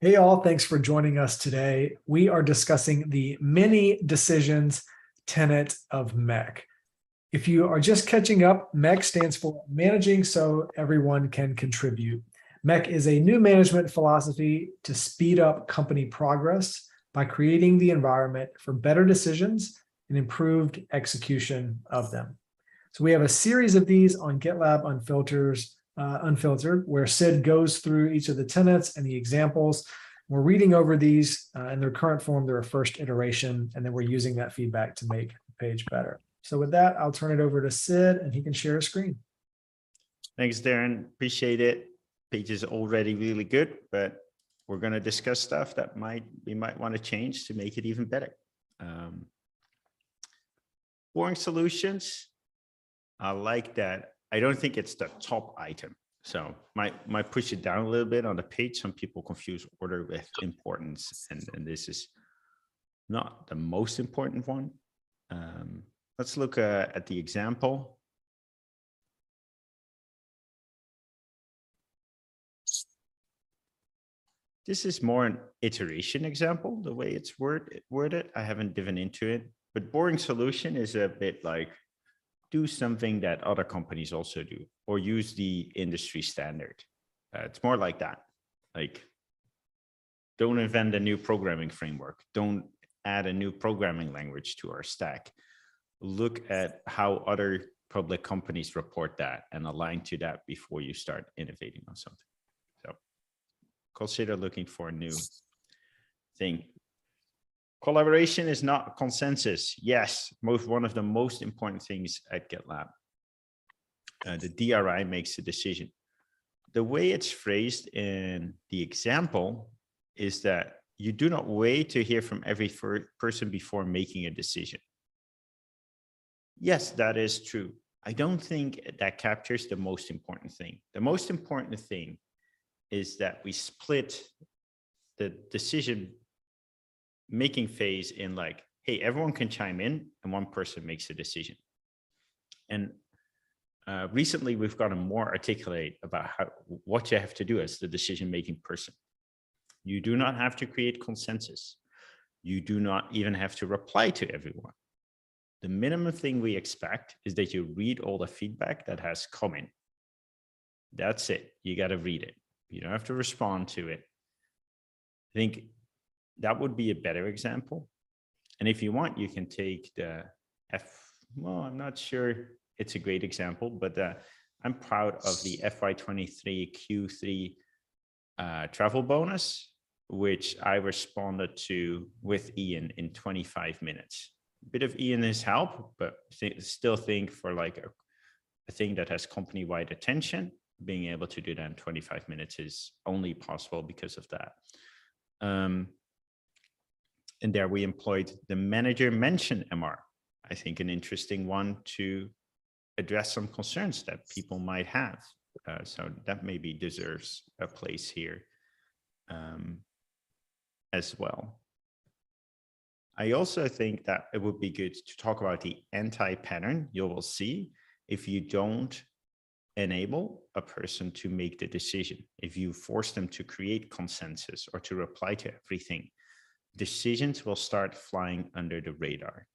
Hey all, thanks for joining us today. We are discussing the many decisions tenet of MECC. If you are just catching up, MECC stands for Managing So Everyone Can Contribute. MECC is a new management philosophy to speed up company progress by creating the environment for better decisions and improved execution of them. So we have a series of these on GitLab Unfiltered, where Sid goes through each of the tenets and the examples. We're reading over these in their current form, their first iteration, and then we're using that feedback to make the page better. So with that, I'll turn it over to Sid and he can share a screen. Thanks, Darren. Appreciate it. Page is already really good, but we're going to discuss stuff that we might want to change to make it even better. Boring solutions. I like that. I don't think it's the top item. So might push it down a little bit on the page. Some people confuse order with importance, and this is not the most important one. Let's look at the example. This is more an iteration example, the way it's worded. I haven't dived into it, but boring solution is a bit like do something that other companies also do, or use the industry standard. It's more like that. Like, don't invent a new programming framework. Don't add a new programming language to our stack. Look at how other public companies report that and align to that before you start innovating on something. So consider looking for a new thing. Collaboration is not consensus. Yes, one of the most important things at GitLab. The DRI makes a decision. The way it's phrased in the example is that you do not wait to hear from every person before making a decision. Yes, that is true. I don't think that captures the most important thing. The most important thing is that we split the decision making phase in like, hey, everyone can chime in and one person makes a decision. And recently we've gotten more articulate about what you have to do as the decision-making person. You do not have to create consensus. You do not even have to reply to everyone. The minimum thing we expect is that you read all the feedback that has come in. That's it. You got to read it. You don't have to respond to it. I think that would be a better example. And if you want, you can take the well, I'm not sure it's a great example, but I'm proud of the FY23 Q3 travel bonus, which I responded to with Ian in 25 minutes. A bit of Ian's help, but still think for like a thing that has company-wide attention, being able to do that in 25 minutes is only possible because of that. And there we employed the manager mention MR. I think an interesting one to address some concerns that people might have. So that maybe deserves a place here as well. I also think that it would be good to talk about the anti-pattern you will see if you don't enable a person to make the decision. If you force them to create consensus or to reply to everything, decisions will start flying under the radar.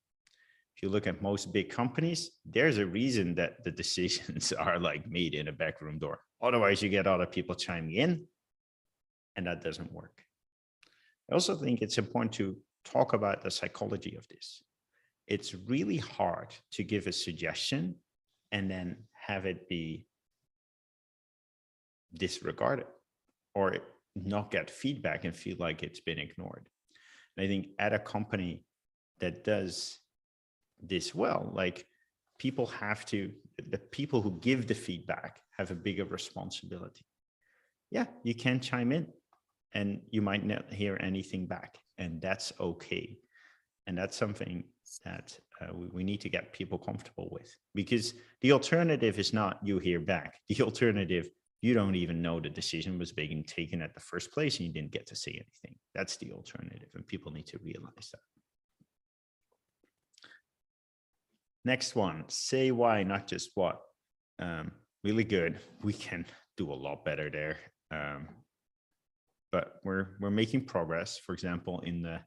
If you look at most big companies, there's a reason that the decisions are like made in a back room door. Otherwise, you get other people chiming in, and that doesn't work. I also think it's important to talk about the psychology of this. It's really hard to give a suggestion and then have it be disregarded or not get feedback and feel like it's been ignored. And I think at a company that does this well, like people have to, the people who give the feedback have a bigger responsibility. Yeah, you can chime in and you might not hear anything back, and that's okay. And that's something that we need to get people comfortable with, because the alternative is not you hear back. The alternative, you don't even know the decision was being taken at the first place and you didn't get to say anything. That's the alternative, and people need to realize that. Next one, say why, not just what. Really good. We can do a lot better there. but we're making progress. For example, in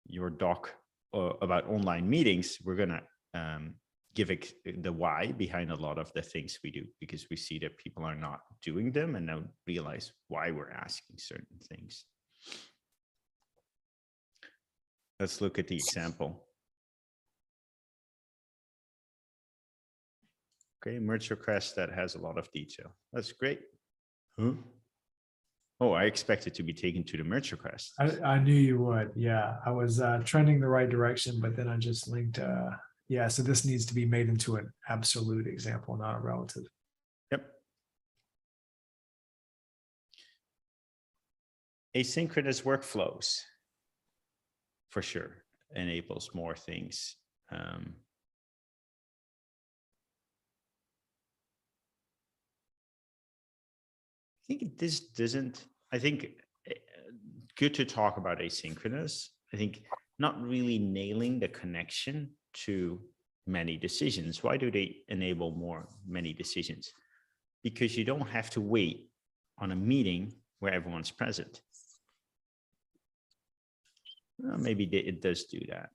your doc about online meetings, we're gonna give the why behind a lot of the things we do, because we see that people are not doing them and don't realize why we're asking certain things. Let's look at the example. Okay, merge request that has a lot of detail. That's great. Huh? Oh, I expect it to be taken to the merge request. I knew you would. Yeah, I was trending the right direction, but then I just linked. Yeah, so this needs to be made into an absolute example, not a relative. Yep. Asynchronous workflows, for sure, enables more things. I think this doesn't, I think good to talk about asynchronous. I think not really nailing the connection to many decisions. Why do they enable many decisions? Because you don't have to wait on a meeting where everyone's present. Well, maybe it does do that.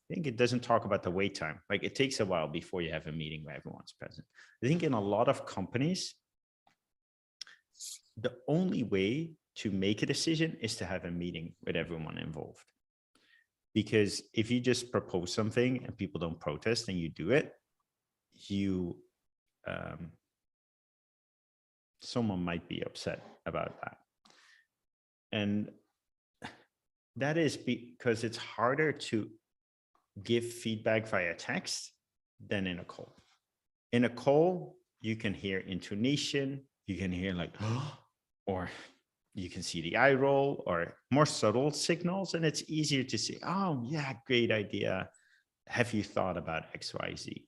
I think it doesn't talk about the wait time. Like, it takes a while before you have a meeting where everyone's present. I think in a lot of companies, the only way to make a decision is to have a meeting with everyone involved. Because if you just propose something and people don't protest and you do it, someone might be upset about that. And that is because it's harder to give feedback via text than in a call. In a call, you can hear intonation, you can hear like, or you can see the eye roll, or more subtle signals, and it's easier to say, oh yeah, great idea. Have you thought about X, Y, Z?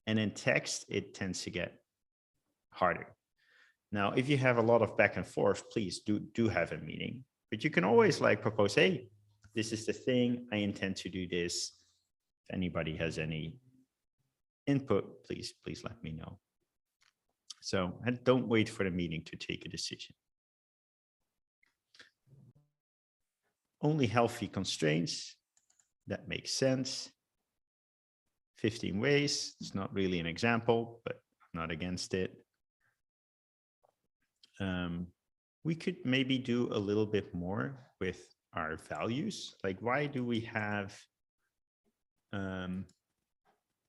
And in text, it tends to get harder. Now, if you have a lot of back and forth, please do have a meeting, but you can always like propose, hey, this is the thing, I intend to do this. If anybody has any input, please let me know. So, and don't wait for the meeting to take a decision. Only healthy constraints, that makes sense. 15 ways, it's not really an example, but I'm not against it. We could maybe do a little bit more with our values. Like, why do we have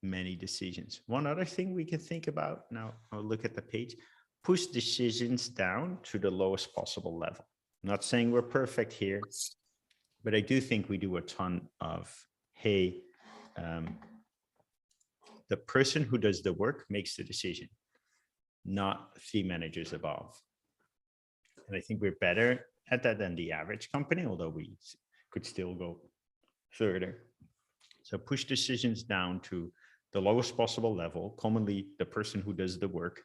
many decisions? One other thing we can think about, now I'll look at the page, push decisions down to the lowest possible level. I'm not saying we're perfect here, but I do think we do a ton of, hey, the person who does the work makes the decision, not 3 managers above. And I think we're better at that than the average company, although we could still go further. So push decisions down to the lowest possible level, commonly the person who does the work.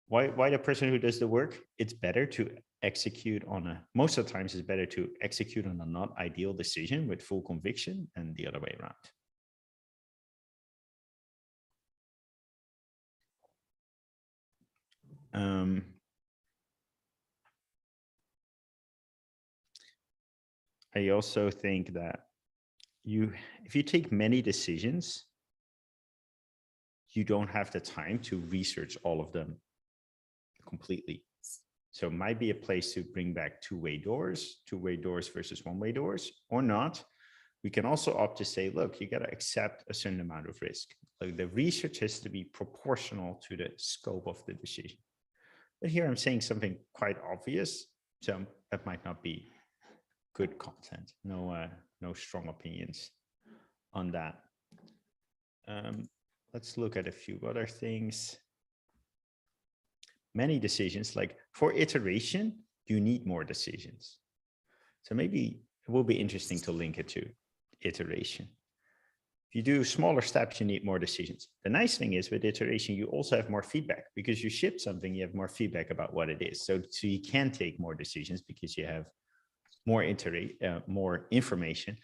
Why the person who does the work? It's better to execute on most of the times it's better to execute on a not ideal decision with full conviction than the other way around. I also think that if you take many decisions, you don't have the time to research all of them completely. So it might be a place to bring back two-way doors versus one-way doors, or not. We can also opt to say, look, you got to accept a certain amount of risk. Like, the research has to be proportional to the scope of the decision. But here I'm saying something quite obvious, so that might not be good content. No strong opinions on that. Let's look at a few other things. Many decisions, like for iteration, you need more decisions. So maybe it will be interesting to link it to iteration. If you do smaller steps, you need more decisions. The nice thing is with iteration, you also have more feedback, because you ship something, you have more feedback about what it is. So you can take more decisions because you have more information.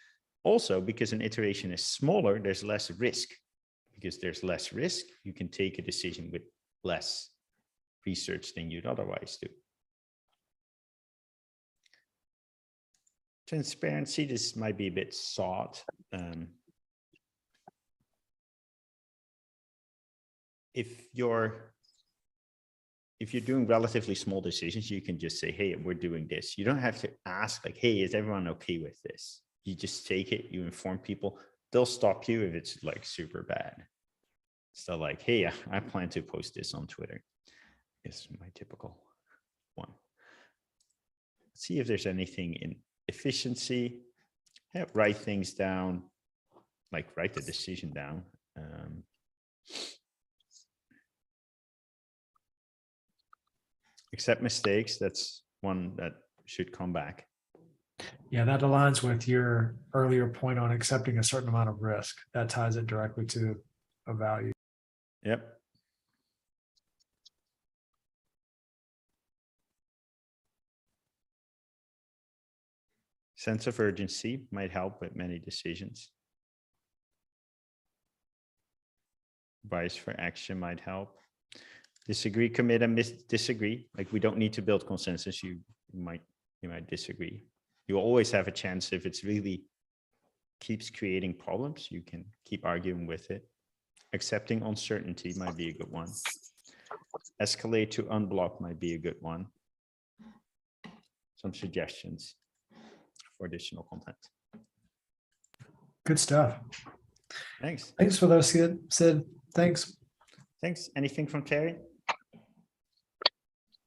Also, because an iteration is smaller, there's less risk. Because there's less risk, you can take a decision with less research than you'd otherwise do. Transparency, this might be a bit sought. If you're doing relatively small decisions, you can just say, hey, we're doing this. You don't have to ask like, hey, is everyone okay with this? You just take it, you inform people. They'll stop you if it's like super bad. So like, hey, I plan to post this on Twitter. It's my typical one. Let's see if there's anything in efficiency. Yeah, write things down, like write the decision down. Accept mistakes. That's one that should come back. Yeah, that aligns with your earlier point on accepting a certain amount of risk. That ties it directly to a value. Yep. Sense of urgency might help with many decisions. Bias for action might help. Disagree, commit, and disagree. Like we don't need to build consensus. You might disagree. You always have a chance if it's really keeps creating problems, you can keep arguing with it. Accepting uncertainty might be a good one. Escalate to unblock might be a good one. Some suggestions for additional content. Good stuff. Thanks. Thanks for those, Sid. Thanks. Thanks. Anything from Terry?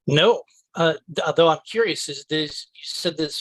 No, although I'm curious, is this, you said this